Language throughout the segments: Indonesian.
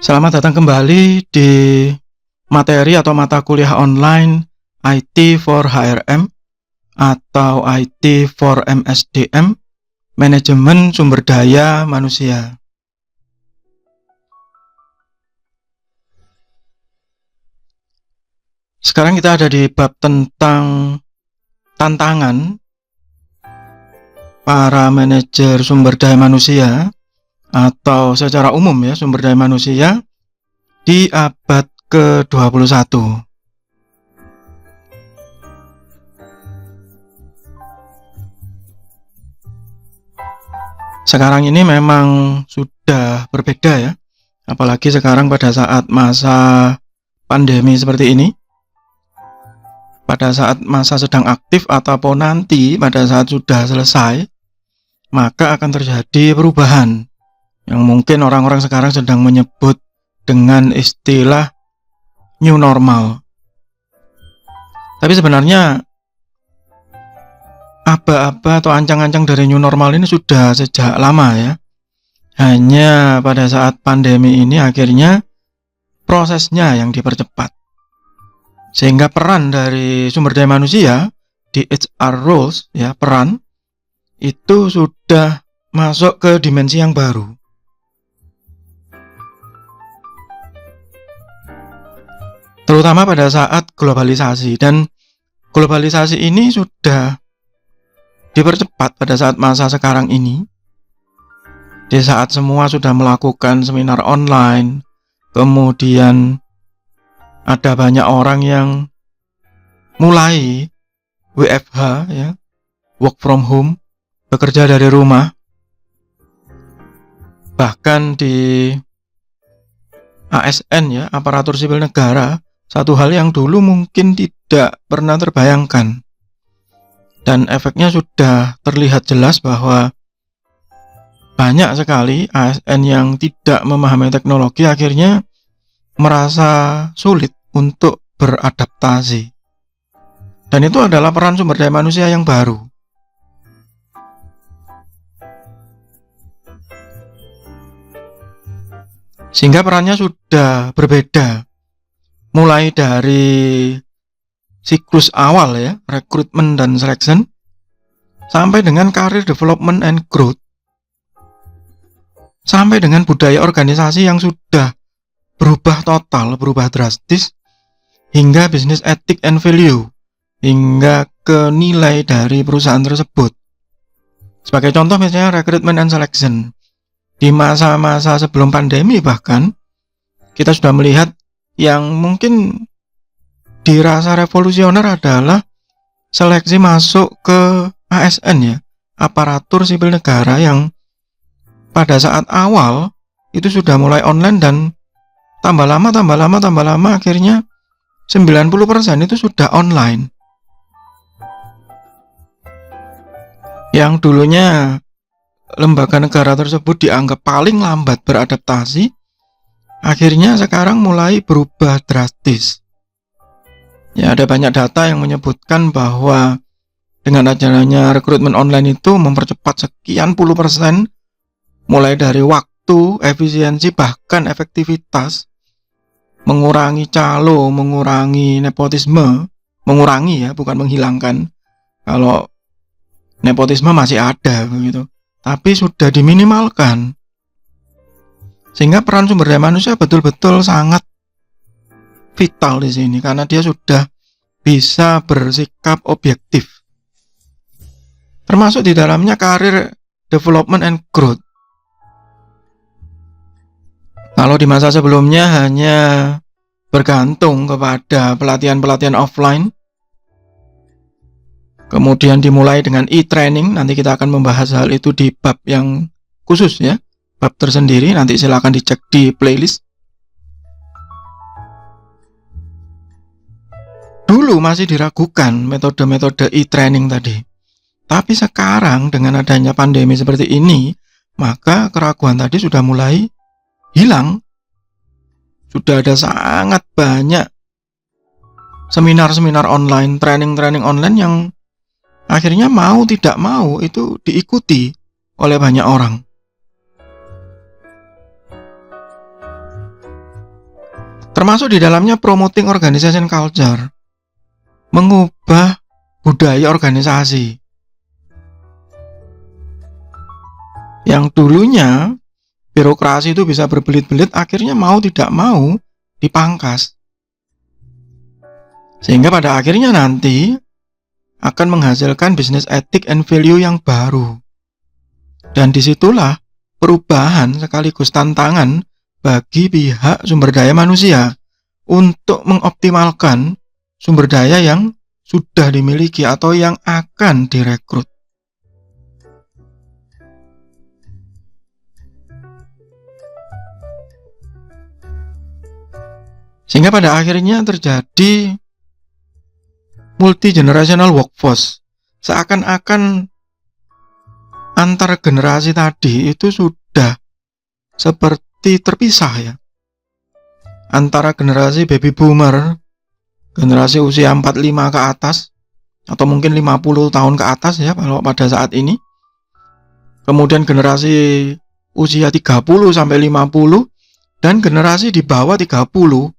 Selamat datang kembali di materi atau mata kuliah online IT for HRM atau IT for MSDM, Manajemen Sumber Daya Manusia. Sekarang kita ada di bab tentang tantangan para manajer sumber daya manusia atau secara umum ya sumber daya manusia di abad ke-21. Sekarang ini memang sudah berbeda ya, apalagi sekarang pada saat masa pandemi seperti ini. Pada saat masa sedang aktif ataupun nanti pada saat sudah selesai, maka akan terjadi perubahan yang mungkin orang-orang sekarang sedang menyebut dengan istilah new normal. Tapi sebenarnya aba-aba atau ancang-ancang dari new normal ini sudah sejak lama ya. Hanya pada saat pandemi ini akhirnya prosesnya yang dipercepat. Sehingga peran dari sumber daya manusia di HR roles ya, peran itu sudah masuk ke dimensi yang baru. Terutama pada saat globalisasi, dan globalisasi ini sudah dipercepat pada saat masa sekarang ini. Di saat semua sudah melakukan seminar online, kemudian ada banyak orang yang mulai WFH ya, work from home, bekerja dari rumah. Bahkan di ASN ya, aparatur sipil negara, satu hal yang dulu mungkin tidak pernah terbayangkan. Dan efeknya sudah terlihat jelas bahwa banyak sekali ASN yang tidak memahami teknologi akhirnya merasa sulit untuk beradaptasi. Dan itu adalah peran sumber daya manusia yang baru. Sehingga perannya sudah berbeda. Mulai dari siklus awal ya, rekrutmen dan selection, sampai dengan career development and growth, sampai dengan budaya organisasi yang sudah berubah total, berubah drastis, hingga bisnis etik and value, hingga ke nilai dari perusahaan tersebut. Sebagai contoh misalnya recruitment and selection. Di masa-masa sebelum pandemi bahkan, kita sudah melihat yang mungkin dirasa revolusioner adalah seleksi masuk ke ASN ya, aparatur sipil negara, yang pada saat awal itu sudah mulai online dan tambah lama akhirnya 90% itu sudah online. Yang dulunya lembaga negara tersebut dianggap paling lambat beradaptasi, akhirnya sekarang mulai berubah drastis. Ya, ada banyak data yang menyebutkan bahwa dengan adanya rekrutmen online itu mempercepat sekian puluh persen, mulai dari waktu, efisiensi, bahkan efektivitas, mengurangi calo, mengurangi nepotisme, mengurangi ya, bukan menghilangkan. Kalau nepotisme masih ada begitu, tapi sudah diminimalkan. Sehingga peran sumber daya manusia betul-betul sangat vital di sini, karena dia sudah bisa bersikap objektif. Termasuk di dalamnya career development and growth. Kalau di masa sebelumnya hanya bergantung kepada pelatihan-pelatihan offline, kemudian dimulai dengan e-training, nanti kita akan membahas hal itu di bab yang khusus ya, bab tersendiri, nanti silakan dicek di playlist. Dulu masih diragukan metode-metode e-training tadi. Tapi sekarang dengan adanya pandemi seperti ini, maka keraguan tadi sudah mulai hilang. Sudah ada sangat banyak seminar-seminar online, training-training online yang akhirnya mau tidak mau itu diikuti oleh banyak orang. Termasuk di dalamnya promoting organization culture, mengubah budaya organisasi. Yang dulunya birokrasi itu bisa berbelit-belit, akhirnya mau tidak mau dipangkas. Sehingga pada akhirnya nanti akan menghasilkan bisnis etik and value yang baru. Dan disitulah perubahan sekaligus tantangan bagi pihak sumber daya manusia untuk mengoptimalkan sumber daya yang sudah dimiliki atau yang akan direkrut. Sehingga pada akhirnya terjadi multi-generational workforce. Seakan-akan antar generasi tadi itu sudah seperti terpisah ya. Antara generasi baby boomer, generasi usia 45 ke atas, atau mungkin 50 tahun ke atas ya kalau pada saat ini. Kemudian generasi usia 30 sampai 50 dan generasi di bawah 30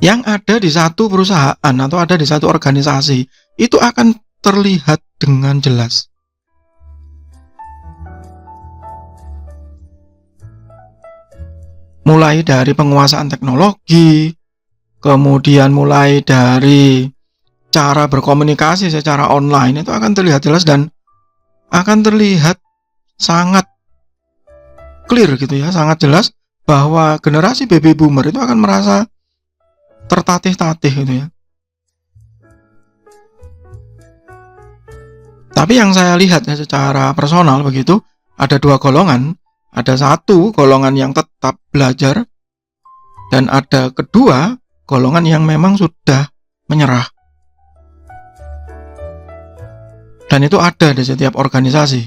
yang ada di satu perusahaan atau ada di satu organisasi, itu akan terlihat dengan jelas. Mulai dari penguasaan teknologi, kemudian mulai dari cara berkomunikasi secara online, itu akan terlihat jelas dan akan terlihat sangat clear gitu ya, sangat jelas bahwa generasi baby boomer itu akan merasa tertatih-tatih gitu ya. Tapi yang saya lihat ya secara personal begitu, ada dua golongan. Ada satu golongan yang tetap belajar dan ada kedua golongan yang memang sudah menyerah. Dan itu ada di setiap organisasi.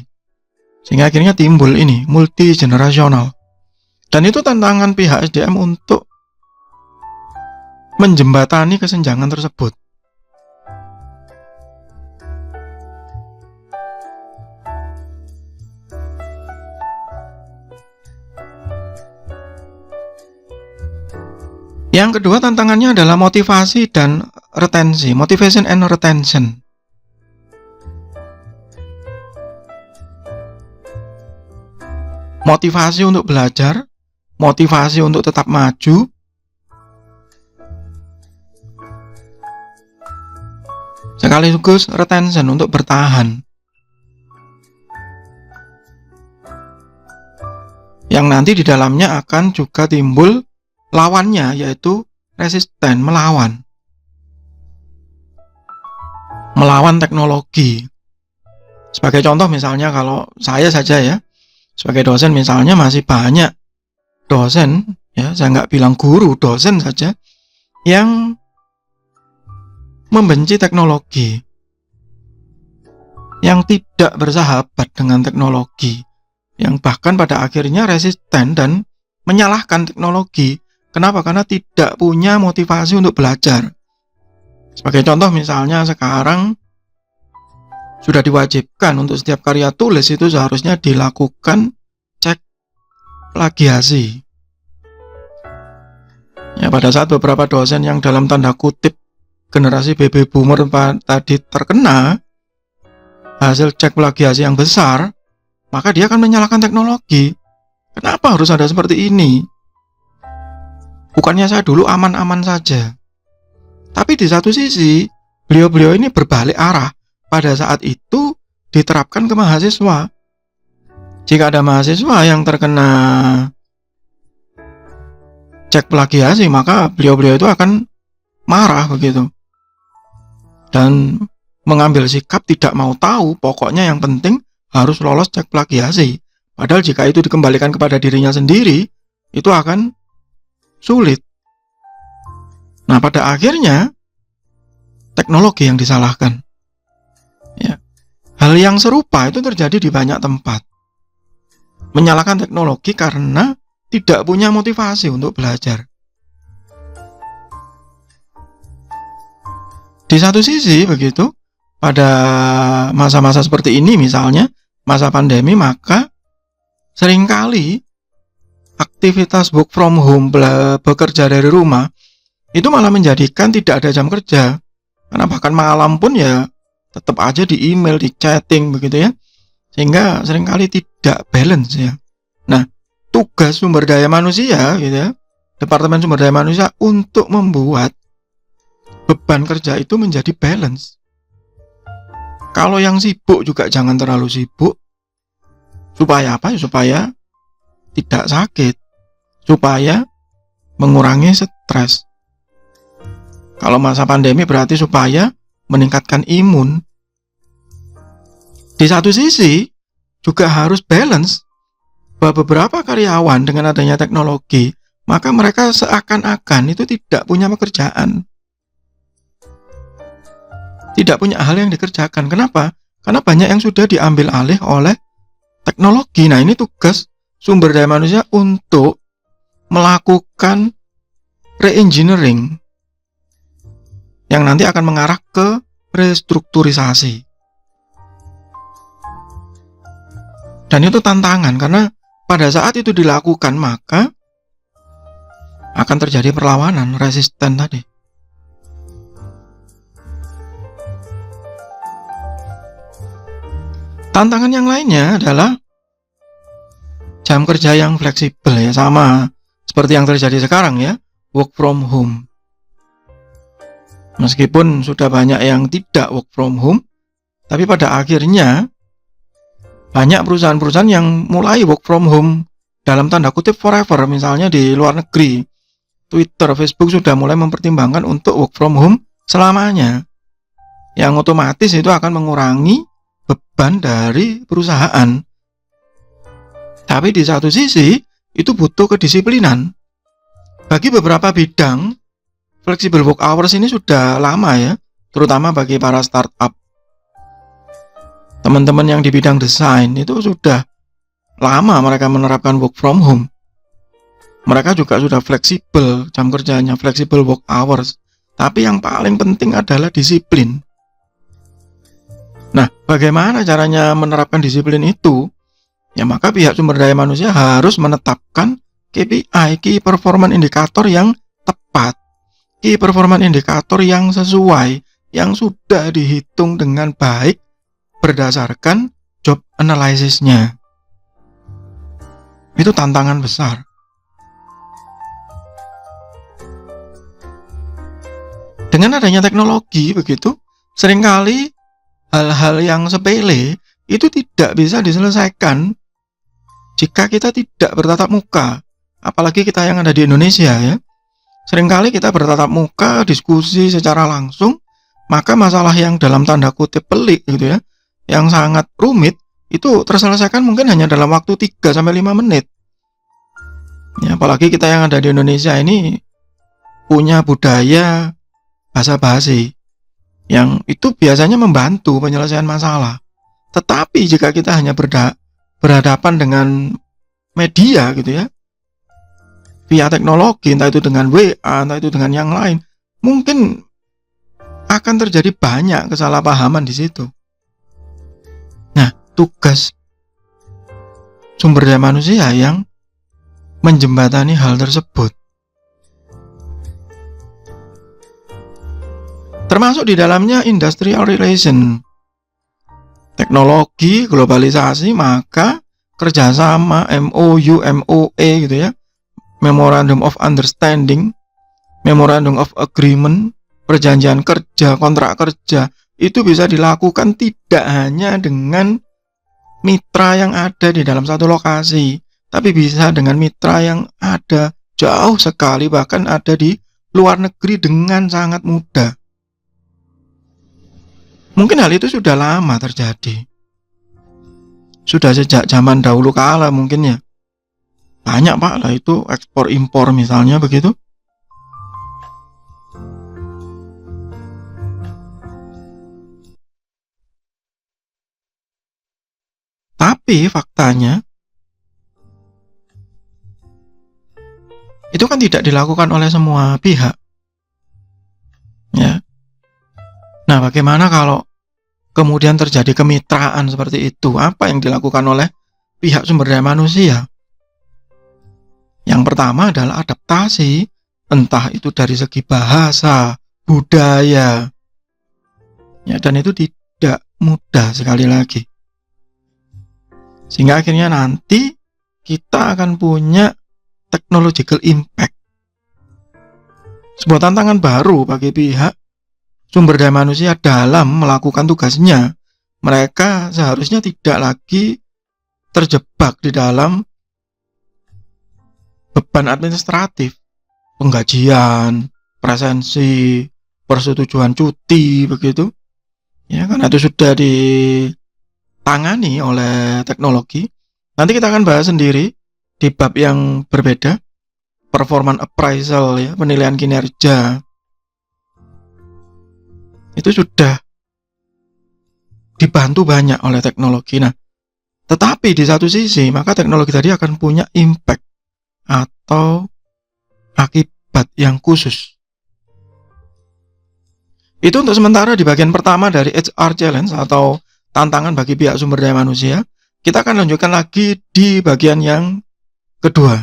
Sehingga akhirnya timbul ini multi generasional. Dan itu tantangan pihak SDM untuk menjembatani kesenjangan tersebut. Yang kedua tantangannya adalah motivasi dan retensi, motivation and retention. Motivasi untuk belajar, motivasi untuk tetap maju, sekaligus retention untuk bertahan. Yang nanti di dalamnya akan juga timbul lawannya, yaitu resisten, melawan teknologi. Sebagai contoh misalnya kalau saya saja ya, sebagai dosen misalnya masih banyak dosen, ya saya nggak bilang guru, dosen saja yang membenci teknologi, yang tidak bersahabat dengan teknologi, yang bahkan pada akhirnya resisten dan menyalahkan teknologi. Kenapa? Karena tidak punya motivasi untuk belajar. Sebagai contoh misalnya sekarang sudah diwajibkan untuk setiap karya tulis itu seharusnya dilakukan cek plagiasi. Ya, pada saat beberapa dosen yang dalam tanda kutip generasi baby boomer tadi terkena hasil cek plagiasi yang besar, maka dia akan menyalahkan teknologi. Kenapa harus ada seperti ini? Bukannya saya dulu aman-aman saja. Tapi di satu sisi, beliau-beliau ini berbalik arah. Pada saat itu diterapkan ke mahasiswa. Jika ada mahasiswa yang terkena cek plagiasi, maka beliau-beliau itu akan marah begitu. Dan mengambil sikap tidak mau tahu, pokoknya yang penting harus lolos cek plagiasi. Padahal jika itu dikembalikan kepada dirinya sendiri, itu akan sulit. Nah, pada akhirnya teknologi yang disalahkan. Ya. Hal yang serupa itu terjadi di banyak tempat. Menyalahkan teknologi karena tidak punya motivasi untuk belajar. Di satu sisi begitu, pada masa-masa seperti ini misalnya, masa pandemi, maka seringkali aktivitas work from home, bekerja dari rumah, itu malah menjadikan tidak ada jam kerja. Karena bahkan malam pun ya tetap aja di email, di chatting begitu ya. Sehingga seringkali tidak balance ya. Nah, tugas sumber daya manusia gitu ya, Departemen Sumber Daya Manusia untuk membuat beban kerja itu menjadi balance. Kalau yang sibuk juga jangan terlalu sibuk. Supaya apa? Supaya tidak sakit. Supaya mengurangi stres. Kalau masa pandemi berarti supaya meningkatkan imun. Di satu sisi juga harus balance bahwa beberapa karyawan dengan adanya teknologi, maka mereka seakan-akan itu tidak punya pekerjaan. Tidak punya hal yang dikerjakan. Kenapa? Karena banyak yang sudah diambil alih oleh teknologi. Nah, ini tugas sumber daya manusia untuk melakukan re-engineering yang nanti akan mengarah ke restrukturisasi. Dan itu tantangan karena pada saat itu dilakukan maka akan terjadi perlawanan, resisten tadi. Tantangan yang lainnya adalah jam kerja yang fleksibel ya, sama seperti yang terjadi sekarang ya, work from home. Meskipun sudah banyak yang tidak work from home, tapi pada akhirnya banyak perusahaan-perusahaan yang mulai work from home dalam tanda kutip forever, misalnya di luar negeri. Twitter, Facebook sudah mulai mempertimbangkan untuk work from home selamanya. Yang otomatis itu akan mengurangi beban dari perusahaan. Tapi di satu sisi itu butuh kedisiplinan. Bagi beberapa bidang, flexible work hours ini sudah lama ya, terutama bagi para startup. Teman-teman yang di bidang desain itu sudah lama mereka menerapkan work from home. Mereka juga sudah fleksibel jam kerjanya, flexible work hours. Tapi yang paling penting adalah disiplin. Nah, bagaimana caranya menerapkan disiplin itu? Ya, maka pihak sumber daya manusia harus menetapkan KPI, Key Performance Indicator yang tepat. Key Performance Indicator yang sesuai, yang sudah dihitung dengan baik berdasarkan job analysis-nya. Itu tantangan besar. Dengan adanya teknologi begitu, seringkali hal-hal yang sepele itu tidak bisa diselesaikan jika kita tidak bertatap muka. Apalagi kita yang ada di Indonesia ya. Seringkali kita bertatap muka, diskusi secara langsung, maka masalah yang dalam tanda kutip pelik gitu ya, yang sangat rumit, itu terselesaikan mungkin hanya dalam waktu 3-5 menit. Ya, apalagi kita yang ada di Indonesia ini punya budaya basa-basi yang itu biasanya membantu penyelesaian masalah. Tetapi jika kita hanya berhadapan dengan media gitu ya, via teknologi, entah itu dengan WA, entah itu dengan yang lain, mungkin akan terjadi banyak kesalahpahaman di situ. Nah, tugas sumber daya manusia yang menjembatani hal tersebut. Termasuk di dalamnya industrial relation, teknologi, globalisasi, maka kerjasama, MOU, MOA gitu ya, Memorandum of Understanding, Memorandum of Agreement, perjanjian kerja, kontrak kerja, itu bisa dilakukan tidak hanya dengan mitra yang ada di dalam satu lokasi, tapi bisa dengan mitra yang ada jauh sekali, bahkan ada di luar negeri dengan sangat mudah. Mungkin hal itu sudah lama terjadi. Sudah sejak zaman dahulu kala mungkin ya. Banyak Pak lah itu ekspor impor misalnya begitu. Tapi faktanya itu kan tidak dilakukan oleh semua pihak. Ya. Nah, bagaimana kalau kemudian terjadi kemitraan seperti itu? Apa yang dilakukan oleh pihak sumber daya manusia? Yang pertama adalah adaptasi, entah itu dari segi bahasa, budaya, ya, dan itu tidak mudah sekali lagi. Sehingga akhirnya nanti kita akan punya technological impact. Sebuah tantangan baru bagi pihak sumber daya manusia dalam melakukan tugasnya. Mereka seharusnya tidak lagi terjebak di dalam beban administratif, penggajian, presensi, persetujuan cuti, begitu. Ya, karena itu sudah ditangani oleh teknologi. Nanti kita akan bahas sendiri di bab yang berbeda, performance appraisal, ya, penilaian kinerja. Itu sudah dibantu banyak oleh teknologi. Nah, tetapi di satu sisi, maka teknologi tadi akan punya impact atau akibat yang khusus. Itu untuk sementara di bagian pertama dari HR Challenge atau tantangan bagi pihak sumber daya manusia. Kita akan lanjutkan lagi di bagian yang kedua.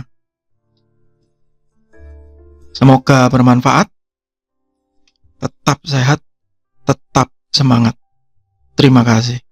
Semoga bermanfaat. Tetap sehat, tetap semangat. Terima kasih.